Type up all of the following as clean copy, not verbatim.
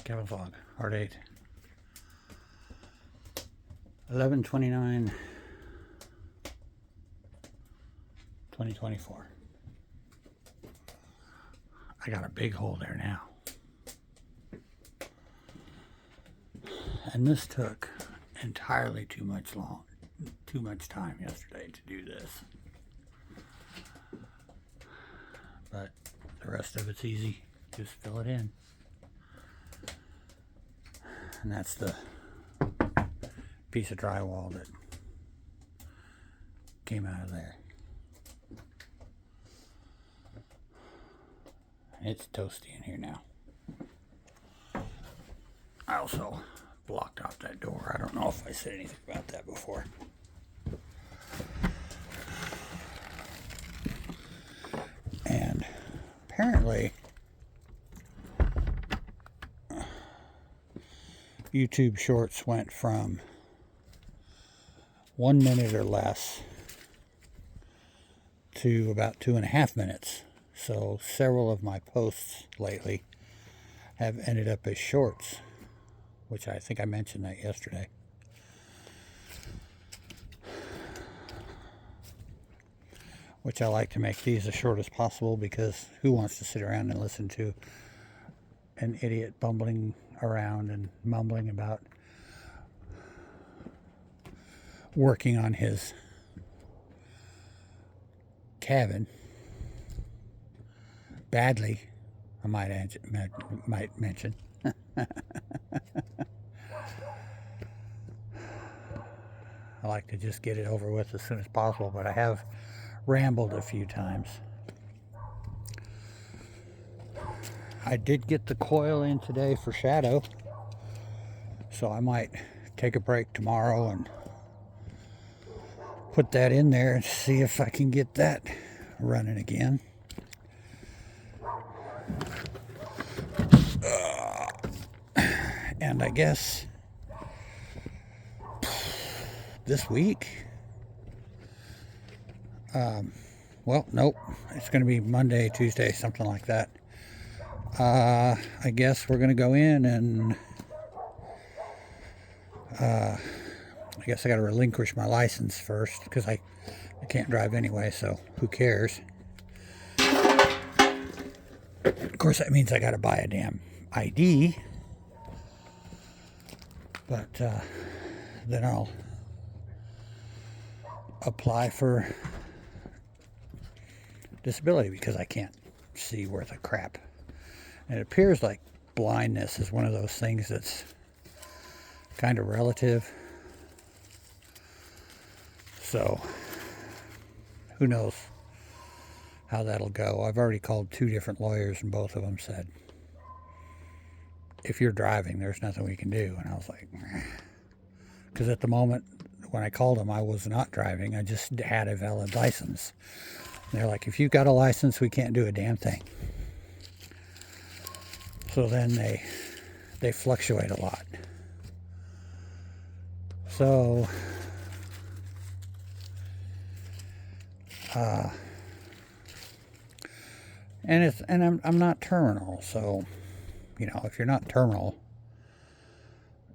Cabin vlog, Ourdate. 11/29/2024. I got a big hole there now. And this took entirely too much time yesterday to do this. But the rest of it's easy. Just fill it in. And that's the piece of drywall that came out of there. It's toasty in here now. I also blocked off that door. I don't know if I said anything about that before. And apparently YouTube Shorts went from 1 minute or less to about 2.5 minutes. So several of my posts lately have ended up as shorts, which I think I mentioned that yesterday. Which I like to make these as short as possible, because who wants to sit around and listen to an idiot bumbling around and mumbling about working on his cabin badly, I might mention. I like to just get it over with as soon as possible, but I have rambled a few times. I did get the coil in today for Shadow, so I might take a break tomorrow and put that in there and see if I can get that running again. And I guess this week, well, nope, it's going to be Monday, Tuesday, something like that. I guess we're going to go in and I guess I got to relinquish my license first, because I can't drive anyway, so who cares? Of course, that means I got to buy a damn ID, but then I'll apply for disability because I can't see worth a crap. And it appears like blindness is one of those things that's kind of relative. So who knows how that'll go. I've already called 2 different lawyers, and both of them said, if you're driving, there's nothing we can do. And I was like, because at the moment when I called them, I was not driving. I just had a valid license. And they're like, if you've got a license, we can't do a damn thing. So then they fluctuate a lot. So and I'm not terminal, so you know, if you're not terminal,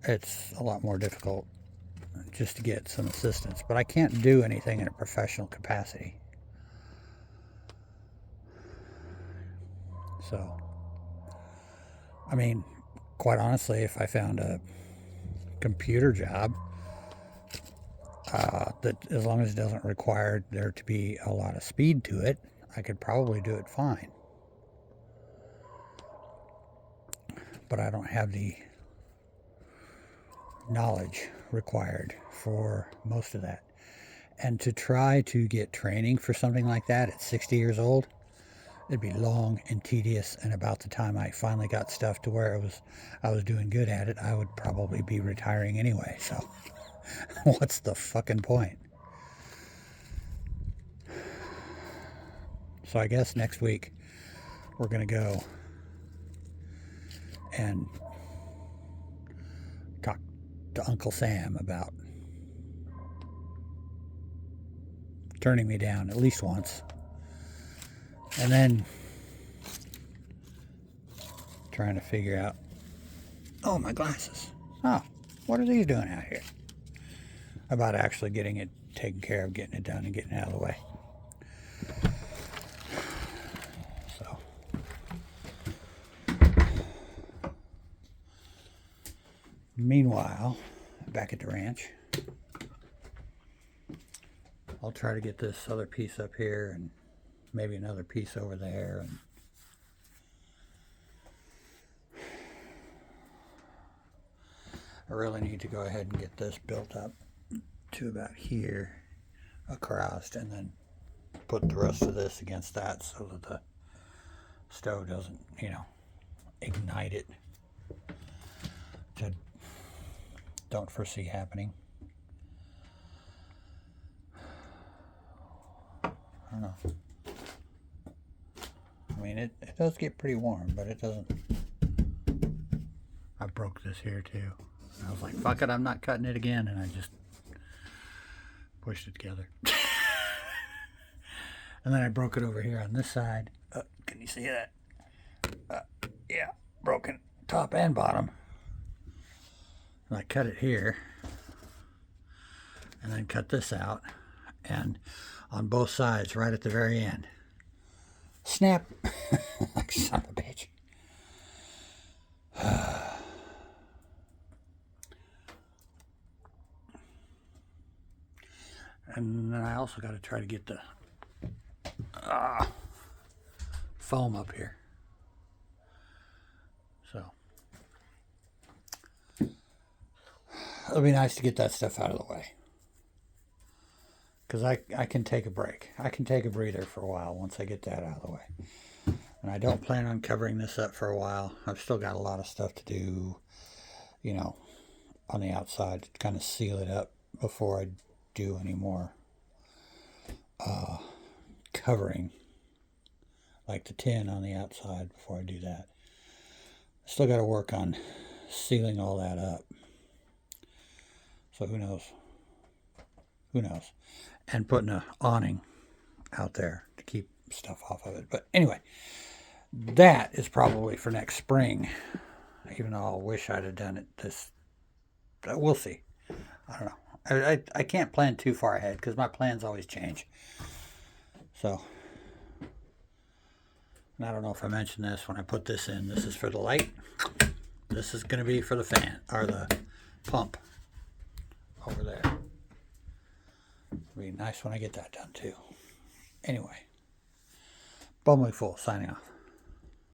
it's a lot more difficult just to get some assistance. But I can't do anything in a professional capacity. So, I mean, quite honestly, if I found a computer job that, as long as it doesn't require there to be a lot of speed to it, I could probably do it fine. But I don't have the knowledge required for most of that. And to try to get training for something like that at 60 years old, it'd be long and tedious, and about the time I finally got stuff to where I was doing good at it, I would probably be retiring anyway. So what's the fucking point? So I guess next week we're gonna go and talk to Uncle Sam about turning me down at least once, and then trying to figure out Oh, my glasses. Oh, what are these doing out here? About actually getting it taken care of, getting it done, and getting it out of the way. So, meanwhile, back at the ranch, I'll try to get this other piece up here and maybe another piece over there. And I really need to go ahead and get this built up to about here across, and then put the rest of this against that so that the stove doesn't, ignite it. Which I don't foresee happening. I don't know. I mean, it does get pretty warm, but it doesn't. I broke this here too. I was like, fuck it, I'm not cutting it again, and I just pushed it together. And then I broke it over here on this side. Can you see that? Yeah, broken top and bottom. And I cut it here, and then cut this out, and on both sides, right at the very end. Snap! Like son of a bitch. And then I also got to try to get the foam up here. So it'll be nice to get that stuff out of the way. Because I can take a break. I can take a breather for a while once I get that out of the way. And I don't plan on covering this up for a while. I've still got a lot of stuff to do, on the outside to kind of seal it up before I do any more covering, like the tin on the outside, before I do that. Still got to work on sealing all that up. So who knows? Who knows? And putting an awning out there to keep stuff off of it. But anyway, that is probably for next spring. Even though I wish I'd have done it this. We'll see. I don't know. I can't plan too far ahead because my plans always change. So, and I don't know if I mentioned this when I put this in. This is for the light. This is going to be for the fan, or the pump over there. It'll be nice when I get that done too. Anyway, Bumley Fool signing off.